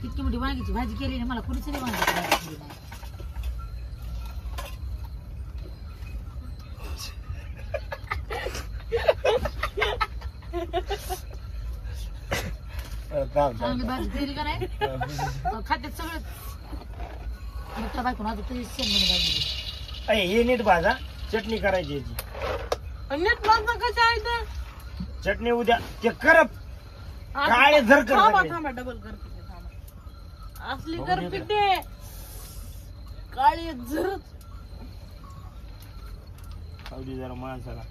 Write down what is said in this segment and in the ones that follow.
इतकी मोठी वांग्याची भाजी केली ना मला कोणीच नाही वांग्याची भाजी केली नाही. चांगली भाजी केली का नाही खात्यात सगळं मोठ्या बायकोन अजून तरी शेंगदाणे भाजी हे नीट भाजा चटणी करायची याची नीट भाजा कशा आहे तर चटणी उद्या ते करप काळे झर थांबा थांबा डबल करते असली करते ते काळी झरत अवधी जरा माणसाला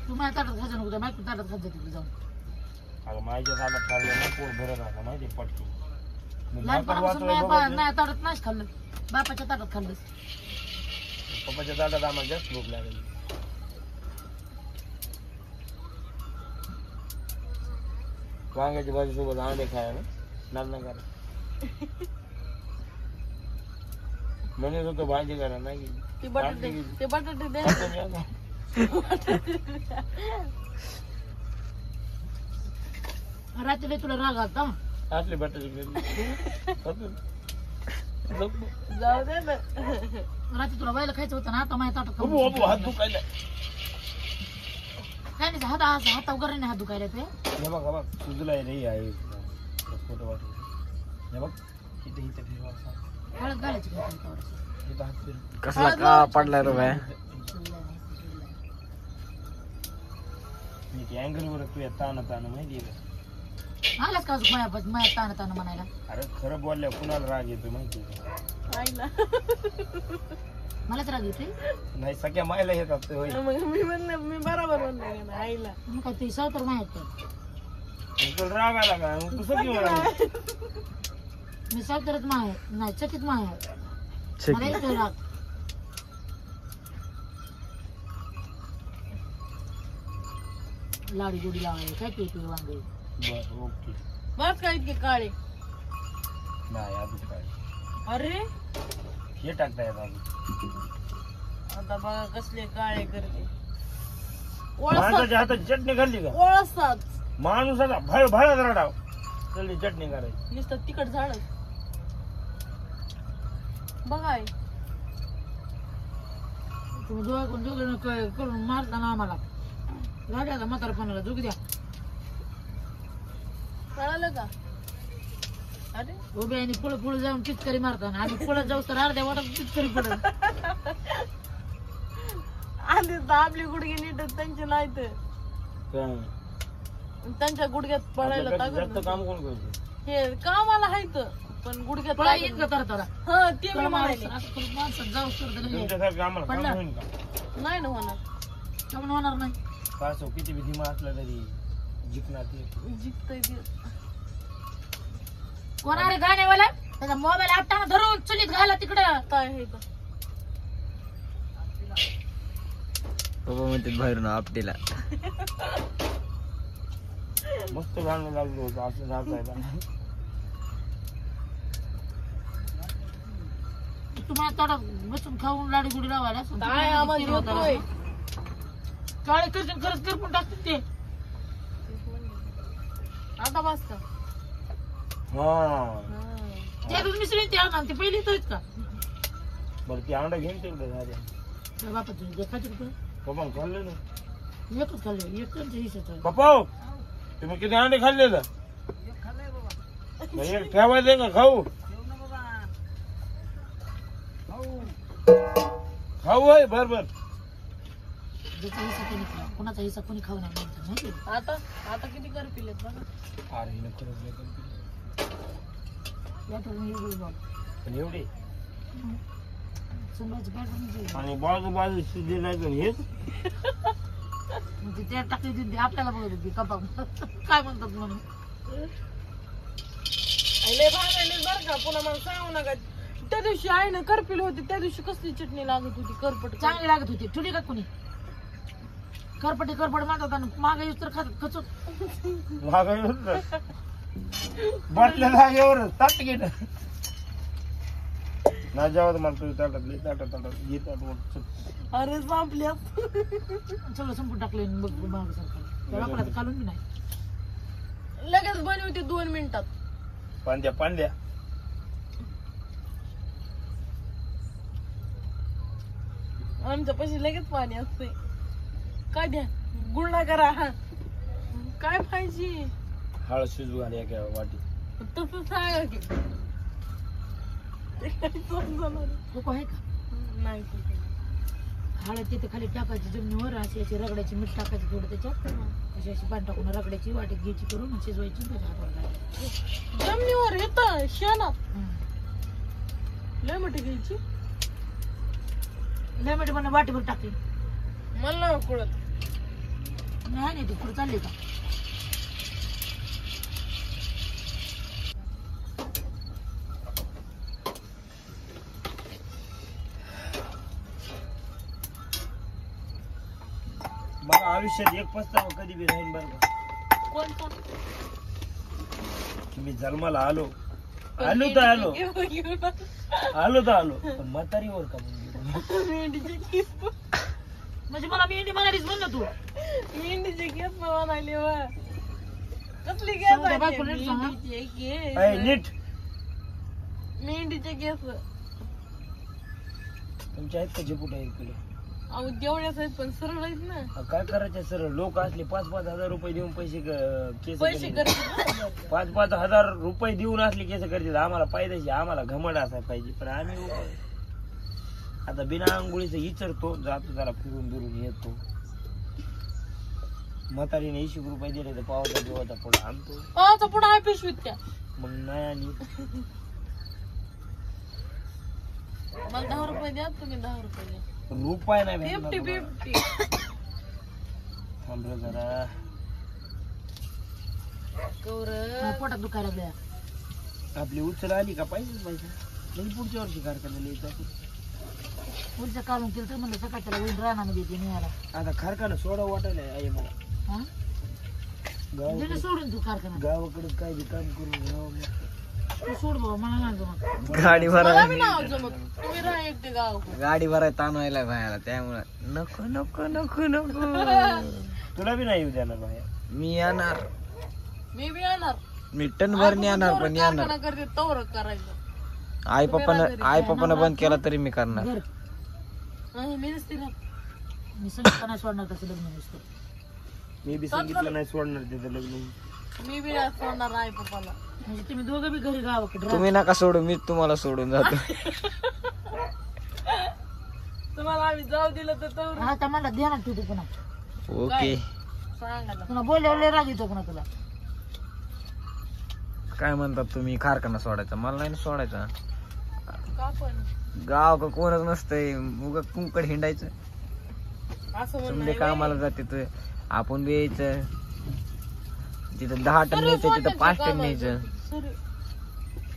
तू माझ्या ताटात खायचं नको बायको ताटात खात तिकडे जाऊन अगं माझ्या ताटात खाल्लं ना पोट भरत राहतं माहिती पटकी लहानपणापासून माझ्या ताटात नाच खाल्लं बापाच्या ताटात खाल्लंस पप्पाच्या ताटात आम्हाला जास्त भूक लागली वांग्याची भाजी सोबत अंडे खायला नाल नाही करा म्हणत होतो भाजी करा नाही ते बटाटे दे रात्री तुला राग आता असले बटाटे जाऊ दे ना रात्री तुला व्हायला खायचं होतं ना आता माझ्या ताटात खाऊ हात दुखायला काय नाही हात वगैरे नाही हात दुखायला ते हे बघ बघ तुझला नाही आहे फोटो वाटतो हे बघ इथे इथे फिरवा हळद घालायची इथं हात फिर कसला का पडलाय रे बाय मी अँगल वर तू ताण माहिती आहे आलाच का माझ्या ताण म्हणायला अरे खरं बोलल्या कुणाला राग येतो माहिती आईला मलाच राग येते नाही सगळ्या मायला येतात होय मग मी म्हणलं मी बरोबर म्हणलं आईला मग काय ते सावतर माहित तुला राग आला का तू सगळी म्हणाली मी सावतरच माय नाही चकित माय मला येतो राग लाडी गोडी लावाय काय ते वांगे बरं ओके बस काय इतके काळे नाही अजून काय अरे हे टाकता येत अजून आता बघा कसले काळे करते माणसाच्या हातात चटणी घालली का ओळसात माणूसाचा भळ भळत रडाव चटणी चटणी करायची नुसतं तिखट झाड बघाय तुम्ही दोघं करून मारताना आम्हाला गाड्याचा म्हातारपणाला जोग द्या कळालं का अरे उभे आणि पुढे पुढे जाऊन किचकरी मारताना आणि पुढे जाऊ तर अर्ध्या वाटात किचकरी पडत आधी तर आपली गुडघे नीट त्यांचे नाहीत त्यांच्या गुडघ्यात पडायला जास्त ताकद काम कोण करतो हे कामाला आहेत पण गुडघ्यात पळा येईन का करताना हा ते मी म्हणाले असं करून माणसात जाऊ तर तुमच्यासारखं आम्हाला काम होईल का नाही ना होणार कमून होणार नाही पासो किती बी धीमा असला तरी जिंकणार ते जिंकतय ते कोण अरे गाण्यावाला त्याचा मोबाईल आपटाना धरून चुलीत घाला तिकडं काय हे तर बाबा म्हणते बाहेरून आपटीला मस्त गाणं लागलं होतं असं जायला तुम्हाला तोडा बसून खाऊन लाडी गुडी लावायला काय आम्हाला येतोय काळे करतील खरंच करपून टाकतील ते आता बस का हा त्या रोज मिसळी ते आणा ते पहिली येतोच का बरं ती अंडा घेऊन तिकडे झाल्या त्या बापाचं देखायचं कुठं पप्पा खाल्लं ना एकच खाल्लं एकच हिशोब पप्पा तुम्ही किती अंडे खाल्ले एक ठेवायचे का खाऊ खाऊ आहे बरोबर ज्याचा हिस्सा कोणी खाऊ कोणाचा हिस्सा कोणी खाऊ नाही माहिती आता आता किती कर पिलेत बघा अरे हिनं खरंच लय कमी केलं. या ठिकाणी एवढी बॉल पण एवढे समजायची बॅट आणि बाजू शिजले नाही पण हेच म्हणजे त्या टाकली होती आपल्याला बघत होती कपा काय म्हणतात म्हणून लय भागायले बरं का पुन्हा मला सांगू नका त्या दिवशी आहे ना करपिल होती त्या दिवशी कसली चटणी लागत होती करपट चांगली लागत होती ठुली का कोणी करपटी करपट म्हणतात आणि मागे येऊस तर खातात खचून बाटल्या जागेवर ताट घेत ना जेव्हा मला तुझ्या ताटातले ताटात घेतात अरे संपल्या सगळं संपून टाकले मागे सरकार त्या लोकांना काढून बी नाही लगेच बनवते 2 मिनिटात पांद्या पांद्या आमच्या पैसे लगेच पाणी असते. काय द्या गुळणा करा. काय पाहिजे हळद शिजू घाल एका वाटी. तसं सांगा की ते काही समजणार कोको आहे का? नाही. हळद तिथे खाली टाकायची जमिनीवर, अशी अशी रगड्याची मीठ टाकायची थोडं त्याच्यात, अशी अशी पाणी टाकून रगड्याची वाटीत घ्यायची करून शिजवायची आणि त्याच्या हातावर लावायची. जमिनीवर येत शेणात लय मोठी घ्यायची. लय मीठ म्हणून वाटीवर टाकली. मला नाही कळत. नाही ती पुढे चालली का? मला आयुष्यात एक पस्तावा कधी बी राहील बरं का. कोणता? की मी जन्माला आलो तर आलो पण म्हातारीवर का म्हणजे मेंढीचे केस. म्हणजे मला मेंढी म्हणालीच म्हणलं तू. मेंढीचे केस म्हणाले वा. कसली सांगू केस बायको नीट सांगा. नीट मेंढीचे केस. तुमच्या आहेत का झेपूट आहे इकडे? अहो तेवढ्याच आहेत पण सरळ आहेत ना. काय करायचं सर, लोक असले 5-5 हजार रुपये देऊन पैसे केस पैसे करतात. करतात. 5-5 हजार रुपये देऊन असले केस करतात. आम्हाला पाहिजे, आम्हाला घमड असायला पाहिजे. पण आम्ही आता बिना आंघोळीचं विचारतो, जातो जरा फिरून बिरून येतो. म्हातारीने 80 रुपये दिले तर पावाचा जेवाचा पुढे आणतो. पावाचा पुढे आहे पिशवीत त्या. मग नाही आणि मला 10 रुपये द्या, तुम्ही 10 रुपये द्या. रुपये नाही भेटणार 50-50. थांब रे जरा. गौरव पोटात दुखायला लागल्या. आपली उचल आली का पाहिजे पैसा म्हणजे पुढच्या वर्षी कारखान्याला यायचं. पुढचं काढून केलं तर म्हणलं सकाळच्या होईल रानामध्ये ते निघाला. आता कारखाना सोडा वाटायला आहे मला. हा दिलं सोडून तू कारखाना. गावाकडे काय बी काम करून घ्यावं मग. तू सोड बाबा, मला नाही जमत. गाडी मला भरायला बी नाव जमत. तुम्ही राहा एकटे गाव. गाडी भरायला ताण व्हायला बाहेर, त्यामुळे नको नको नको नको. तुला बी नाही येऊ देणार बाहेर. मी येणार, मी बी येणार. मी टन भर येणार, पण येणार. कारखाना करते तवर करायचं. आई पप्पानं बंद केला तरी मी करणार. घर नाही मी नसते ना. मी संगीत नाही सोडणार तसं लग्न नसतं. मी बी सांगितलं नाही सोडणार तिथं लग्न. मी बी नाही सोडणार आई पप्पाला. म्हणजे तुम्ही दोघं बी घरी गावाकडे राहा. तुम्ही नका सोडू, मी तुम्हाला सोडून जातो. तुम्हाला आम्ही जाऊ दिलं तर तवर आता मला ध्यानात ठेवतो पुन्हा. ओके. सांगा ना. पुन्हा बोलल्यावर राग येतो पुन्हा तुला. काय म्हणतात तुम्ही, कारखाना सोडायचा? मला नाही सोडायचा. का पण गाव का कोणच नसतंय, उगा कुंकड हिंडायचं. असं समजे म्हणणं कामाला जाते तर आपण बी यायचं. तिथं 10 टन न्यायचं, तिथं 5 टन न्यायचं.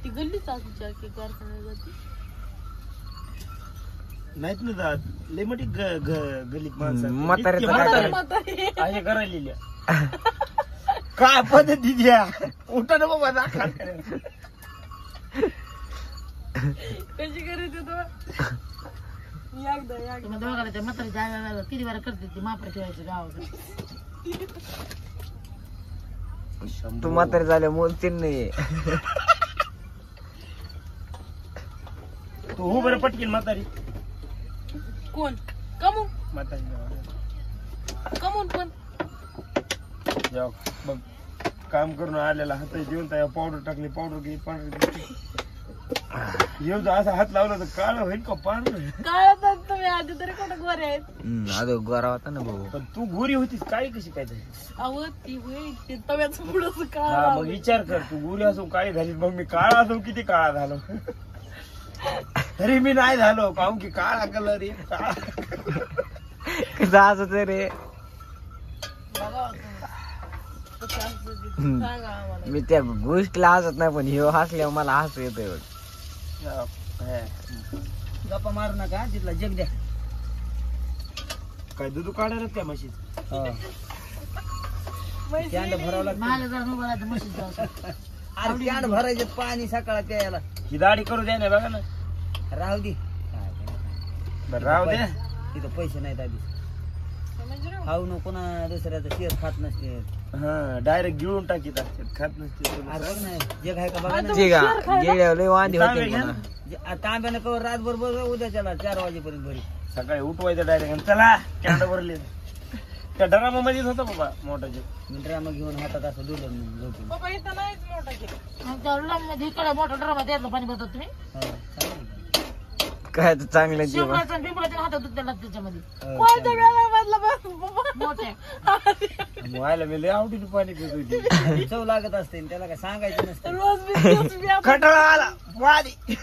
ती गल्लीच आमच्या की कारखान्यात जाते. नाहीत ना जात लय मोठी गलीत माणसं म्हाताऱ्याचं काय करायचं? असे करायलेल्या काय पद्धती द्या. उठा ना बाबा दाखा. कशी करायची तो एकदा तुम्ही दोघाला त्या म्हातारीच्या आईला किती वेळा करते ती मापा ठेवायचं गावाकडे. तू म्हातारी झाल्या मोजतील नाही. तू हो बरं पटकीन म्हातारी. कोण कमून म्हातारी कमून पण जेव्हा बघ काम करून आलेला हात देऊन त्या पावडर टाकली, पावडर घे, पावडर येऊन असा हात लावला तर काळ होईल का पांढर. काय तुम्ही आधी तरी कुठं गोरे आहेत. अजून गोरा होता ना भाऊ. पण तू गोरी होतीस काय कशी काय झाली? अहो ती होईल ते तव्याचं पुढं हा मग विचार कर, तू गोरी असो काय झाली, मग मी काळा असो किती काळा झालो. तरी मी नाही झालो काहून की काळा कलर आहे काळा. कसं असत रे. सांगा आम्हाला. मी त्या गोष्टीला हसत नाही, पण ह्यो हसल्यावर मला हसू येतोय. गप्पा मारू नका, तिथला जग द्या. काय दूध काढणार काय म्हशीच? माझ्या जाऊन उभा राहतं म्हशीचं. कॅन भरायचे पाणी सकाळ प्यायला. ही दाढी करू द्या ना बघा ना. राहू दे, बरं राहू दे. तिथं पैसे नाहीत आधी. म्हणजे रे. खाऊ नको ना दुसऱ्याचं शेर खात नसते. हा डायरेक्ट गिळून टाकीत असतात खात नसते अरे बघ ना जे खाय का बघा ना. ठीक आहे गेल्या लय वांदे होते तांबे घ्या. पुन्हा. तांब्यानं कवर रातभर बघ उद्याच्याला 4 वाजेपर्यंत भरी. सकाळी उठवायचं डायरेक्ट चला कॅन्ड भरले त्या डरामा मध्येच होता बाबा मोठाचे मी ड्रामा घेऊन हातात असं दुरून झोपून. बाबा इथं नाहीच मोठा केला. आणि त्या ड्रममध्ये इकडे मोठा ड्रम त्यातलं पाणी भरतात तुम्ही हो, चालेल. काय तर चांगलं जेवण शिवराचं आणि पिंपळाच्या हातात दूध त्याला त्याच्यामध्ये हो, कोणत्या चालेल. वेळा बदला बाबा मोठ्या व्हायला मी लय आवडीने पाणी पित होती चव लागत असते त्याला काय सांगायचं नसतं. रोज बी खटाळा आला वादी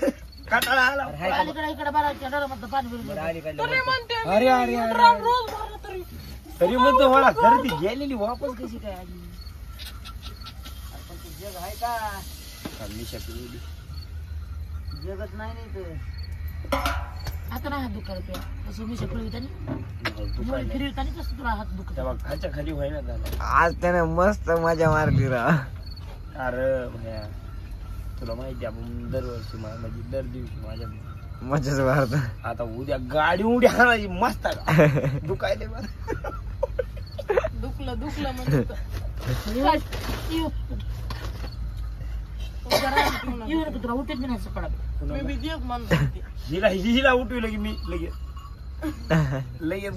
खटाळा आला अरे हाय का बघ. अलीकडे इकडे भरायच्या ड्रमातलं पाणी भरून बरं, द्यायचं. अलीकडलं तरी वरचं. म्हणते अरे अरे अरे ड्राम रोज भरला तरी तरी म्हणतो मला खरं ती गेलेली वापस कशी काय आली पण ते जग आहे का चालली शकली जगत नाही नाही ते. आता नाही हात दुखायला तुला असं मी फिरवितानी मुली फिरवितानी कसं तुला हात दुखत तेव्हा खालच्या खाली व्हायना झालं आज त्याने मस्त मजा मारली रा. अरे भया तुला माहिती आपण दरवर्षी म्हणजे दर दिवशी माझ्या मजाच मारत. आता उद्या गाडी उडी हाणायची मस्त दुखायले बरं दुखलं म्हणजे येऊ नको तुला उठत मी नाही सकाळ मी बी देत म्हणतो ते. हिला उठविलं की मी लगेच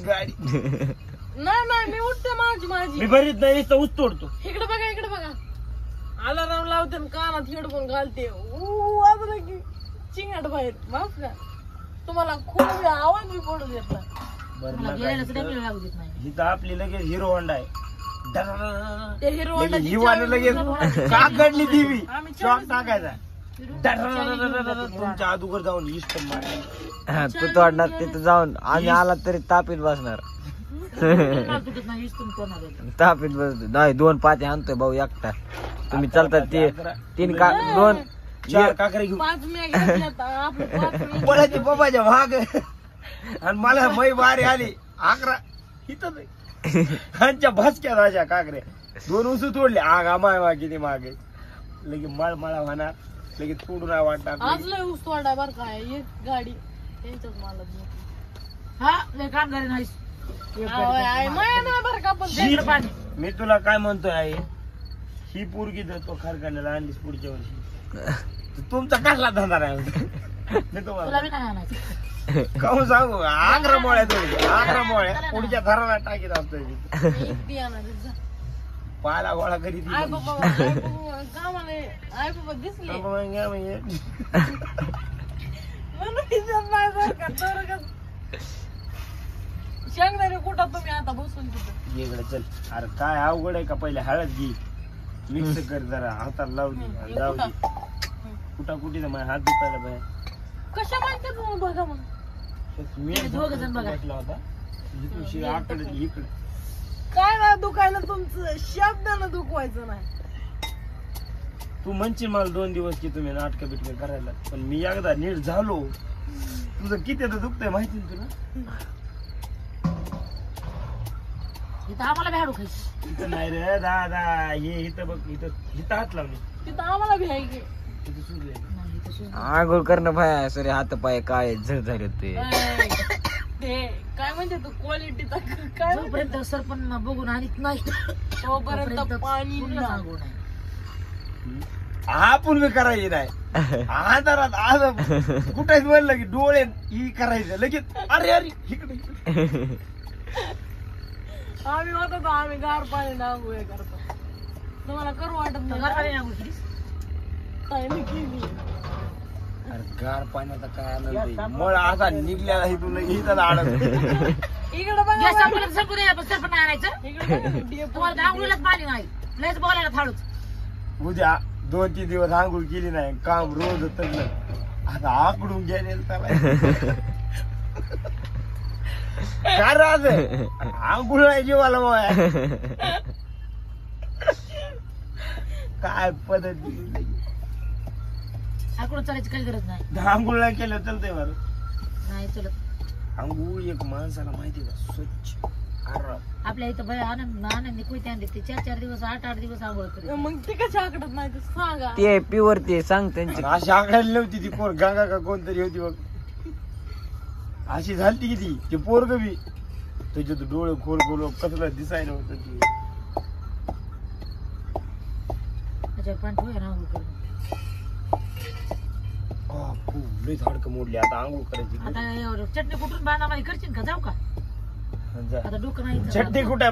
गाडी नाही मी उठते माझी मी भरीत नाही नुसतं ऊस तोडतो इकडे बघा अलाराम लावते आणि कानात हेडफोन घालते वाजलं की चिंगाट बाहेर माफ का तुम्हाला खूप आवाज बी पडू देत नाही. बरं मला नका गेल्याला सुद्धा इथं. मी लागू देत नाही इथं आपली लगेच हिरो होंडा आहे ते हिरो लगेच हिवाने लगेच काकडली देवी आम्ही शॉक टाकायचा तुमच्या अगोदर जाऊन इष्ट मार तू तोडणार तिथं जाऊन आणि आला तरी तापीत बसणार. मला तुटत नाही इस्तून करणार आहे. तापीत बसतो नाही 2 पाते आणतोय भाऊ एकटा. तुम्ही चालतात ते 3 का 2 चार काकडे घेऊन 5 मिनिट घेतल्यात आपण 5 मिनिट पळायची बाबाच्या भाग आणि मला मै बारी आली 11 इथं ह्यांच्या भासक्या राजा काकऱ्या 2 उसू तोडले आगा माय किती मागे लगे मळमळा होणार लगे तोडून वाटणार आज लय ऊस तोडा बर काय एक गाडी त्यांच्याच मालक हा लय कामगारी नाहीस माया नाही बर का पण ही- मी तुला काय म्हणतोय आई ही पोरगी देतो खरकाण्याला आणलीस पुढच्या वर्षी तुमचा कसला धंदा नाही मी तुला तुम्हाला बी नाही आणायचं काहून सांगू 11 मोळ्या तोडली 11 मोळ्या पुढच्या थराला टाकीत असतोय मी बियाणा जा. पाला गोळा करीत आय बाबा कामाला आय बाबा दिसले म्हणून इज्जत नाही बर का तर का शेंगदाणे कुठं तुम्ही आता बसून तिथं इकडे चल अरे काय अवघड आहे का पहिले हळद घे मिक्स कर जरा हाताला लावली जाऊ दे कुठे माझ्या हात दुखायला बाय कशा माहिती तुम्ही बघा मग मी दोघं जण बघा. बसला होता इकडे आकडे इकडे काय ना दुखायला तुमचं शब्दानं दुखवायचं नाही तू म्हणशील मला 2 दिवस की तुम्ही नाटक बिटक करायला पण मी एकदा नीट झालो तुझं किती आता दुखतंय माहिती ना तुला इथं आम्हाला बी हाडू खायची इथं नाही रे दादा हे इथं बघ इथं हात लावले तिथं आम्हाला भी आहे की इथं सुजले नाही इथं सुद्धा. आंघोळ करणं भाया सरे हात पाय काय झळ झाले ते. ऐ, ते काय म्हणते तू क्वालिटीचा काय म्हणते? जोपर्यंत सरपण बघून आणत नाही तोपर्यंत पाणी कुणाला ना. सांगू नाही. आपण बी करायची नाही आधारात आज कुठेच म्हणलं की डोळे ही करायचं लगेच अरे अरे इकडे आम्ही होतो तर आम्ही गार पाणी नांगू हे करतो तुम्हाला करू वाटत नाही घराकडे नाही उठलीस. ताईने केली अरे गार पाण्याचा काय आनंद आहे. मळ असा निघल्याला हे तुला इथं आडत इकडे बघा गॅस संपला तर संपू दे, पण सरपण नाही आणायचं. इकडे बघा, डेपो. तुम्हाला आंघोळीलाच पाणी नाही लयच बोलायला थाळूच उद्या 2-3 दिवस आंघोळ केली नाही काम रोज तगलं आता आकडून गेले त्याला काय राज आंघोळ नाही जीवाला बाबा काय पद्धती आकडून चालायची काही गरज नाही. आंघोळ नाही केलं चालतंय बरं नाही चलत. आंघोळ एक माणसाला माहिती का स्वच्छ आराम. आपल्या इथं बाई आनंद कोयते आणले ते 4-4 दिवस 8-8 दिवस आंघोळ करीत. मग ते कशा आकडत नाही ते सांगा ते प्युअर ते सांग त्यांचे. अशी आकडायला नव्हती ती कोण गंगा का कोणतरी होती बघ अशी झालती की ती पोरग बी त्याच्यात डोळे खोल खोल कसलं दिसायला होतं ते. त्याच्यावर पाणी ठेवूया ना आंघोळ करून. बापू, लय हाडकं मोडली आता आंघोळ करायची. आता एवढं चटणी कुठून बांधा करशील का? जाऊ का? जा. आता डोकं नाही इथं. चटणी कुठे